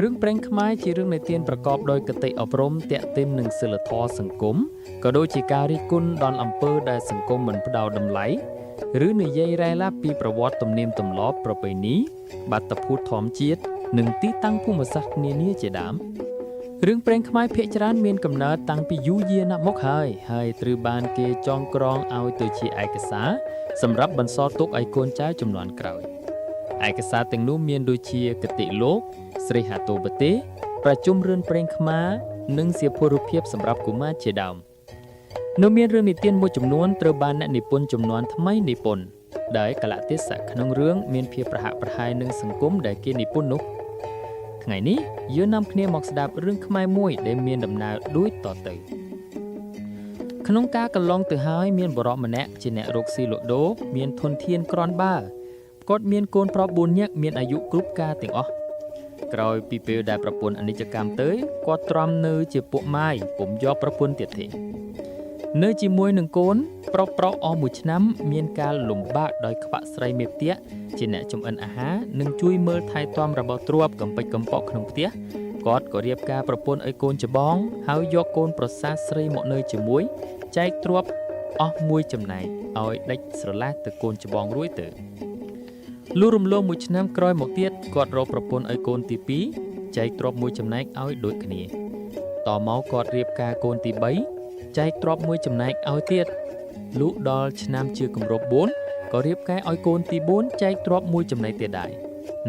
រឿងព្រេងខ្មែរជារឿងនិទានប្រកបដោយគតិអប់រំទាក់ទាញនឹងសីលធម៌សង្គមក៏ដូចជាការរិះគន់ដល់អំពើដែលសង្គមមិនផ្ដល់តម្លៃឬនិយាយរ៉ែឡាពីប្រវត្តិទំនៀមទម្លាប់ប្រពៃណីបាតុភូតធម្មជាតិនិងទីតាំងភូមិសាស្ត្រនានាជាដើមរឿងព្រេងខ្មែរភាគច្រើនមានកំណើតតាំងពីយូរយារណាស់មកហើយត្រូវបានគេចងក្រងឲ្យទៅជាឯកសារសម្រាប់បន្សល់ទុកឲ្យកូនចៅជំនាន់ក្រោយឯកសារទាំងនោះមានដូចជាគតិលោកស្រីហាតូបទេប្រជុំរឿងព្រេងខ្មែរនិងសៀវភៅរូបភាពសម្រាប់កុមារជាដើមនៅមានរឿងនិទានមួយចំនួនត្រូវបានអ្នកនិពន្ធជំនាន់ថ្មីនិពន្ធដែលកលៈទេសៈក្នុងរឿងមានភាពប្រហាក់ប្រហែលនឹងសង្គមដែលគេនិពន្ធនោះថ្ងៃនេះយើងនាំគ្នាមកស្ដាប់រឿងខ្មែរមួយដែលមានដំណើរដូចតទៅក្នុងការកន្លងទៅហើយមានបរិបម្នាក់ជាអ្នករកស៊ីលក់ដូរមានធនធានក្រាន់បើគាត់មានកូនប្រុស4នាក់មានអាយុគ្រប់ការទាំងអស់ក្រោយពីពេលដែលប្រពន្ធអនិច្ចកម្មទៅគាត់ទ្រាំនៅជាពួកម៉ាយពុំយកប្រពន្ធទៀតទេនៅជាមួយនឹងកូនប្រុសអស់មួយឆ្នាំមានការលំបាកដោយខ្វាក់ស្រីមេផ្ទះជាអ្នកចម្អិនអាហារនិងជួយមើលថែទាំរបស់ទ្រព្យកំពេចកំប៉ុកក្នុងផ្ទះគាត់ក៏រៀបការប្រពន្ធឲ្យកូនច្បងហើយយកកូនប្រសាស្រីមកនៅជាមួយចែកទ្រព្យអស់មួយចំណែកឲ្យដេចស្រឡះទៅកូនច្បងរួចទៅលុះរំលងមួយឆ្នាំក្រោយមកទៀតគាត់រកប្រពន្ធឲ្យកូនទី2ចែកទ្រព្យមួយចំណែកឲ្យដូចគ្នាតមកគាត់រៀបការកូនទី3ចែកទ្រព្យមួយចំណែកឲ្យទៀតលុះដល់ឆ្នាំជាគម្រប់4ក៏រៀបការឲ្យកូនទី4ចែកទ្រព្យមួយចំណែកទៀតដែរ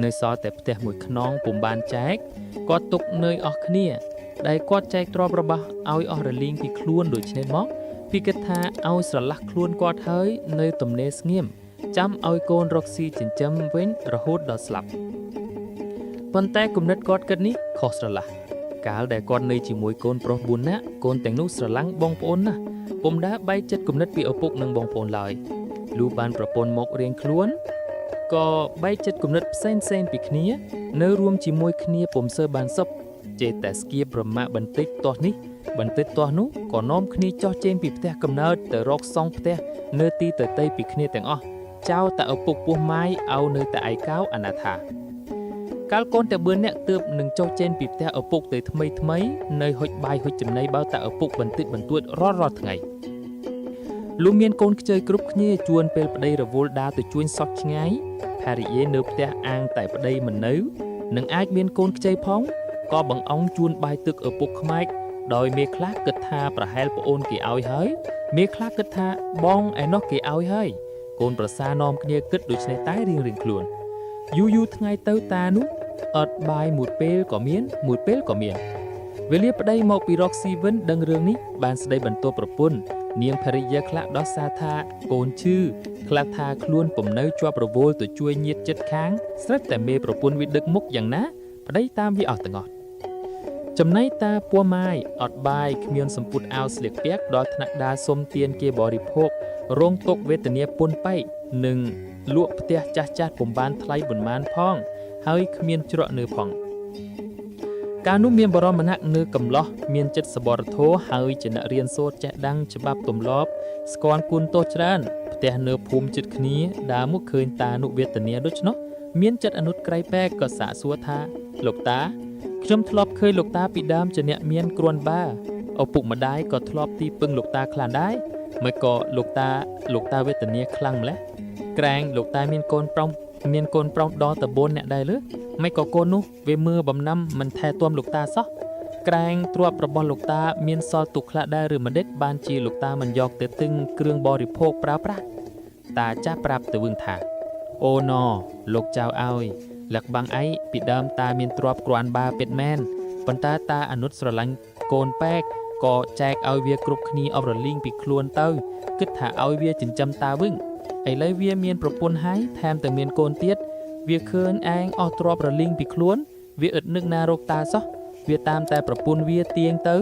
នៅសល់តែផ្ទះមួយខ្នងពុំបានចែកគាត់ទុកនៅអស់គ្នាដែលគាត់ចែកទ្រព្យរបស់ឲ្យអស់រលីងពីខ្លួនដូច្នេះមកពីគិតថាឲ្យស្រឡះខ្លួនគាត់ហើយនៅទំនេរស្ងៀមចាំឲ្យកូនរកស៊ីចិញ្ចឹមវិញរហូតដល់ស្លាប់ប៉ុន្តែគំនិតគាត់គិតនេះខុសស្រឡះកាលដែលគាត់នៅជាមួយកូនប្រុស4នាក់កូនទាំងនោះស្រឡាញ់បងប្អូនណាស់ពុំដែលបែកចិត្តគំនិតពីឪពុកនិងបងប្អូនឡើយលុះបានប្រពន្ធមករៀងខ្លួនក៏បែកចិត្តគំនិតផ្សេងពីគ្នានៅរួមជាមួយគ្នាពុំសូវបានសុខចេះតែស្គៀបប្រមាក់បន្តិចទាស់នេះបន្តិចទាស់នោះក៏នាំគ្នាចោះចេញពីផ្ទះកំណើតទៅរកសង់ផ្ទះនៅទីទទេពីគ្នាទាំងអស់ចៅតែឪពុកពោះម៉ាយឲ្យនៅតែឯកោអនាថាកាលកូនតែ4នាក់ទើបនឹងចុះចេញពីផ្ទះឪពុកទៅថ្មីនៅហុចបាយហុចចំណីបើតែឪពុកបន្តិចបន្តួចរាល់ថ្ងៃលុះមានកូនខ្ជិលគ្រប់គ្នាជួនពេលប្តីរវល់ដើរទៅជួញសោះឆ្ងាយភរិយានៅផ្ទះអាងតែប្តីមិននៅនឹងអាចមានកូនខ្ចីផងក៏បង្អង់ជួនបាយទឹកឪពុកខ្មែកដោយមេខ្លះគិតថាប្រហែលប្អូនគេឲ្យហើយមេខ្លះគិតថាបងឯណោះគេឲ្យហើយកូនប្រសានាំគ្នាគិតដូច្នេះតែរៀងខ្លួនយូរថ្ងៃទៅតានោះអត់បាយមួយពេលក៏មានមួយពេលក៏មានវេលាប្តីមកពីរកស៊ីវិនដឹងរឿងនេះបានស្ដីបន្ទោសប្រពន្ធនាងភរិយាខ្លះដោះសារថាកូនឈឺខ្លះថាខ្លួនពុំនៅជាប់រវល់ទៅជួយញាតិចិត្តខាងស្រេចតែមេប្រពន្ធវាដឹកមុខយ៉ាងណាប្តីតាមវាអស់ទាំងអស់ចំណែកតាពោះម៉ាយអត់បាយគ្មានសម្ពុតអាវស្លៀកពាក់ដល់ថ្នាក់ដើរសុំទានគេបរិភោគរងទុក្ខវេទនាពន់បែកនិងលក់ផ្ទះចាស់ពុំបានថ្លៃប៉ុន្មានផងហើយគ្មានច្រកនៅផងកាលនោះមានបរិមម្នាក់នៅកំឡោះមានចិត្តសប្បុរធម៌ហើយជាអ្នករៀនសូត្រចេះដឹងច្បាប់ទម្លាប់ស្គាល់គុណទោសច្រើនផ្ទះនៅភូមិជិតគ្នាដើរមកឃើញតានុវេទនាដូច្នោះមានចិត្តអនុត្តក្រៃបែកក៏សាកសួរថាលោកតាខ្ញុំធ្លាប់ឃើញលោកតាពីដើមជាអ្នកមានគ្រាន់បើឪពុកម្ដាយក៏ធ្លាប់ទីពឹងលោកតាខ្លាំងដែរមិនក៏លោកតាវេទនាខ្លាំងម្ល៉េះក្រែងលោកតាមានកូនប្រុសដល់ត4អ្នកដែរលើមិនក៏កូននោះវាមើលបំណាំមិនថែទាំលោកតាសោះក្រែងទ្រព្យរបស់លោកតាមានសល់ទុកខ្លះដែរឬមិនដេចបានជាលោកតាមិនយកទៅទិញគ្រឿងបរិភោគប្រើប្រាស់តាចាស់ប្រាប់ទៅវិញថាអូណលោកចៅឲ្យលក្ខបាំងអីពីដើមតាមានទ្រព្យគ្រាន់បើពិតមែនប៉ុន្តែតាអនុត្តស្រឡាញ់កូនប៉ែកក៏ចែកឲ្យវាគ្រប់គ្នាអបរលីងពីខ្លួនទៅគិតថាឲ្យវាចិញ្ចឹមតាវិញឥឡូវវាមានប្រពន្ធហើយថែមទាំងមានកូនទៀតវាឃើញឯងអស់ទ្រព្យរលីងពីខ្លួនវាឥតនឹកណារកតាសោះវាតាមតែប្រពន្ធវាទៀងទៅ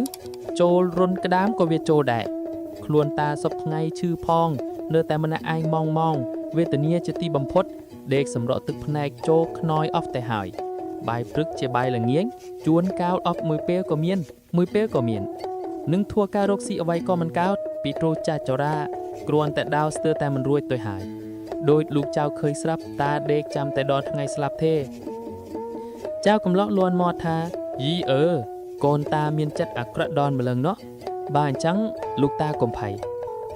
ចូលរុនក្តាមក៏វាចូលដែរខ្លួនតាសពថ្ងៃឈឺផងនៅតែម្នាក់ឯងម៉ងវេទនាជាទីបំផុតដេកសម្រក់ទឹកភ្នែកចូលខ្នើយអស់ទៅហើយបាយព្រឹកជាបាយល្ងាចជួនកោលអស់មួយពេលក៏មាននឹងធัวការរកស៊ីអ្វីក៏មិនកើតពីព្រោះចាស់ចរាគ្រាន់តែដាវស្ទើរតែមិនរួចទៅហើយដោយលោកចៅឃើញស្រាប់តាដេកចាំតែដល់ថ្ងៃស្លាប់ទេ ចៅកំឡោះលន់មកថាយីកូនតាមានចិត្តអាក្រក់ដល់ម្លឹងណោះបើអញ្ចឹងលោកតាកុំភ័យ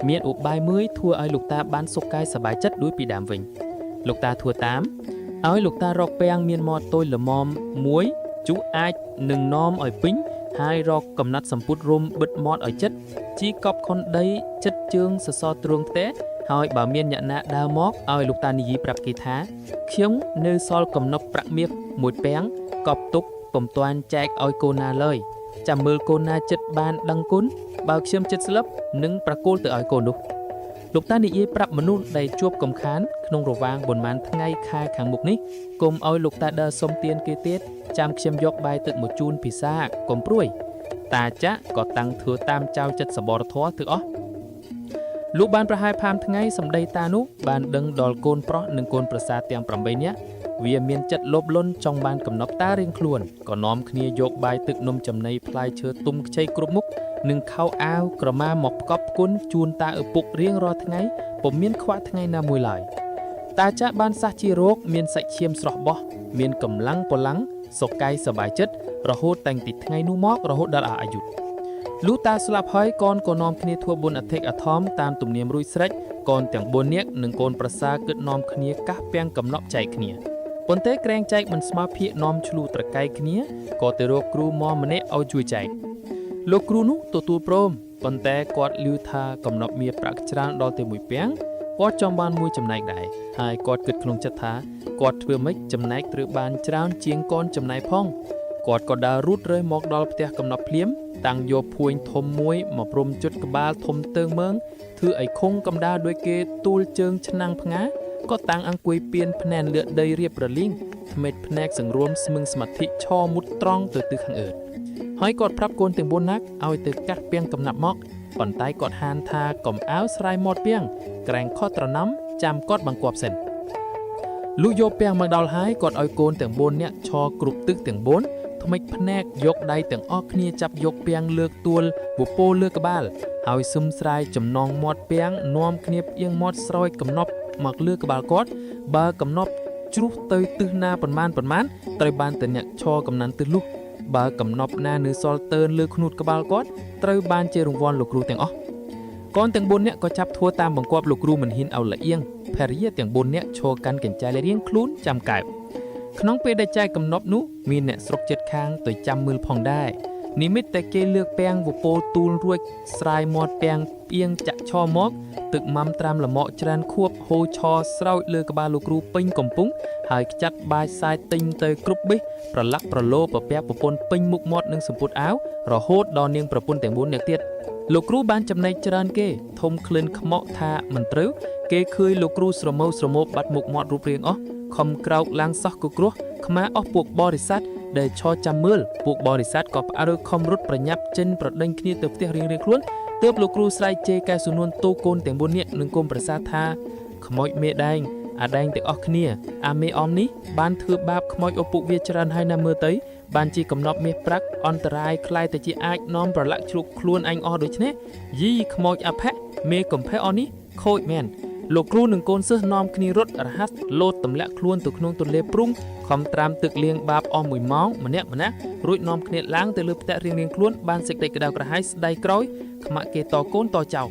មានឧបាយមួយធ្វើឲ្យលោកតាបានសុខកាយសប្បាយចិត្តដូចពីដើមវិញលោកតាធ្វើតាមឲ្យលោកតារកពាំងមានមាត់តូចល្មមមួយជុះអាចនឹងនាំឲ្យពេញហើយរកកំណាត់សម្ពុតរុំបិទមាត់ឲ្យចិត្តជីកប់ខុនដីចិត្តជើងសសរទ្រូងផ្ទះហើយបើមានអ្នកណាដើរមកឲ្យលោកតានិយាយប្រាប់គេថាខ្ញុំនៅសល់កំណប់ប្រាក់មាសមួយពាំងកប់ទុកពុំទាន់ចែកឲ្យកូនណាឡើយចាំមើលកូនណាចិត្តបានដឹងគុណបើខ្ញុំចិត្តស្លាប់នឹងប្រគល់ទៅឲ្យកូននោះលោកតានិយាយប្រាប់មនុស្សដែលជួបកំខានក្នុងរវាងប៉ុន្មានថ្ងៃខែខាងមុខនេះកុំឲ្យលោកតាដើរសុំទានគេទៀតចាំខ្ញុំយកបាយទឹកមកជូនពិសាកុំព្រួយតាចាក់ក៏តាំងធ្វើតាមចៅចិត្តសបរធម៌ទាំងអស់លោកបានប្រហែលផាមថ្ងៃសម្ដីតានោះបានដឹងដល់កូនប្រុសនិងកូនប្រសាទាំង8នាក់វាមានចិត្តលោភលន់ចង់បានកំណប់តារៀងខ្លួនក៏នាំគ្នាយកបាយទឹកនំចំណីផ្លែឈើទុំខ្ចីគ្រប់មុខនិងខោអាវក្រមាមកផ្គប់គុណជូនតាឪពុករៀងរាល់ថ្ងៃពុំមានខ្វះថ្ងៃណាមួយឡើយតាចាក់បានសះជារោគមានសាច់ឈាមស្រស់បោះមានកម្លាំងពលាំងសុខកាយសប្បាយចិត្តរហូតតាំងពីថ្ងៃនោះមករហូតដល់អាយុលុះតាស្លាប់ហើយកូនក៏នាំគ្នាធ្វើបុណ្យអធិកអធមតាមទំនៀមរួចស្រេចកូនទាំង4នាក់និងកូនប្រសាគិតនាំគ្នាកាសពាំងកំណប់ចែកគ្នាប៉ុន្តែក្រែងចែកមិនស្មើភាកនាំឆ្លូត្រកែកគ្នាក៏ទៅរកគ្រូមកម្នាក់ឲ្យជួយចែកលោកគ្រូនោះទទួលព្រមប៉ុន្តែគាត់ឮថាកំណប់មាសប្រាក់ច្រើនដល់ទៅ1ពាំងគាត់ចង់បានមួយចំណែកដែរហើយគាត់គិតក្នុងចិត្តថាគាត់ធ្វើម៉េចចំណែកត្រូវបានច្រើនជាងកូនចំណែកផងគាត់ក៏ដើររੂតរើមកដល់ផ្ទះកំណប់ភ្លាមតាំងយកភួយធំមួយមកព្រំជុតក្បាលធំតើងមើងធ្វើឲ្យខុងកំដាលដោយគេទូលជើងឆ្នាំងផ្ងាក៏តាំងអង្គុយពៀនភ្នែនលឿដីរៀបរលីងថ្មេចភ្នែកសង្រួមស្មឹងសមាធិឈរមុតត្រង់ទៅទិសខាងអឺតហើយគាត់ប្រាប់កូនទាំង4នាក់ឲ្យទៅកាស់ពាំងកំណាប់មកប៉ុន្តែគាត់ហានថាកុំអាវស្រ័យមាត់ពាំងក្រែងខុសត្រណំចាំគាត់បង្គាប់សិនលុះយកពាំងមកដល់ហើយគាត់ឲ្យកូនទាំង4នាក់ឈរគ្រប់ទិសទាំង4ថ្មិចភ្នែកយកដៃទាំងអស់គ្នាចាប់យកពាំងលើកទួលវពោលើក្បាលហើយសឹមស្រាយចំណងមាត់ពាំងនាំគ្នាផ្អៀងមាត់ស្រោចកំណប់មកលើក្បាលគាត់បើកំណប់ជ្រុះទៅទិសណាប៉ុន្មានត្រូវបានតែអ្នកឈរកំណាន់ទិសលុះបើកំណប់ណានៅសល់តើនលើខ្នួតក្បាលគាត់ត្រូវបានជារង្វាន់លោកគ្រូទាំងអស់កូនទាំង4នាក់ក៏ចាប់ធ្វើតាមបង្គាប់លោកគ្រូមិនហ៊ានឲ្យលៀងភរិយាទាំង4នាក់ឈរកាន់កញ្ចែរៀងខ្លួនចាំកែបក្នុងពេលដែលចែកកំណប់នោះមានអ្នកស្រុកចិត្តខាងទៅចាំមើលផងដែរនិមិត្តតែគេលើកពាំងវពោទូលរួចស្រាយមាត់ពាំងផ្អៀងចាក់ឈរមកទឹកម៉ាំត្រាំលមកច្រើនខួបហូរឈរស្រោចលើក្បាលលោកគ្រូពេញកំពុងហើយខ្ចាត់បាយសាយទិញទៅគ្រប់បេះប្រឡាក់ប្រលោប្រពាក់ប្រពន្ធពេញមុខមាត់និងសម្ពុតអាវរហូតដល់នាងប្រពន្ធទាំង4នាក់ទៀតលោកគ្រូបានចំណែកច្រើនគេធំក្លិនខ្មោកថាមិនត្រូវគេឃើញលោកគ្រូស្រមោបាត់មុខមាត់រូបរាងអស់ខំក្រោកឡើងសោះគគ្រោះខ្មាអស់ពួកបរិស័ទដែលឈរចាំមើលពួកបរិស័ទក៏ផ្អើលខំរត់ប្រញាប់ចិនប្រដេញគ្នាទៅផ្ទះរៀងៗខ្លួនទើបលោកគ្រូស្រែកជេរកែសំនួនទូកូនទាំង4នាក់និងកូនប្រសាថាខ្មោចមេដែងអាដែងទាំងអស់គ្នាអាមេអមនេះបានធ្វើបាបខ្មោចឪពុកវាច្រើនហើយណាមើលទៅបានជាកំណប់មាសប្រាក់អន្តរាយខ្លាយទៅជាអាចនាំប្រឡាក់ជ្រូកខ្លួនឯងអស់ដូច្នេះយីខ្មោចអភៈមេកំផេះអស់នេះខូចមែនលោកគ្រូនិងកូនសិស្សនាំគ្នារត់រហ័សលោតទម្លាក់ខ្លួនទៅក្នុងទន្លេព្រុងខំត្រាំទឹកលាងបាបអស់1ម៉ោងម្នាក់រួចនាំគ្នាឡើងទៅលើផ្ទះរៀងៗខ្លួនបានសេចក្តីក្តៅក្រហាយស្ដាយក្រោយខ្មាក់គេតកូនតចៅ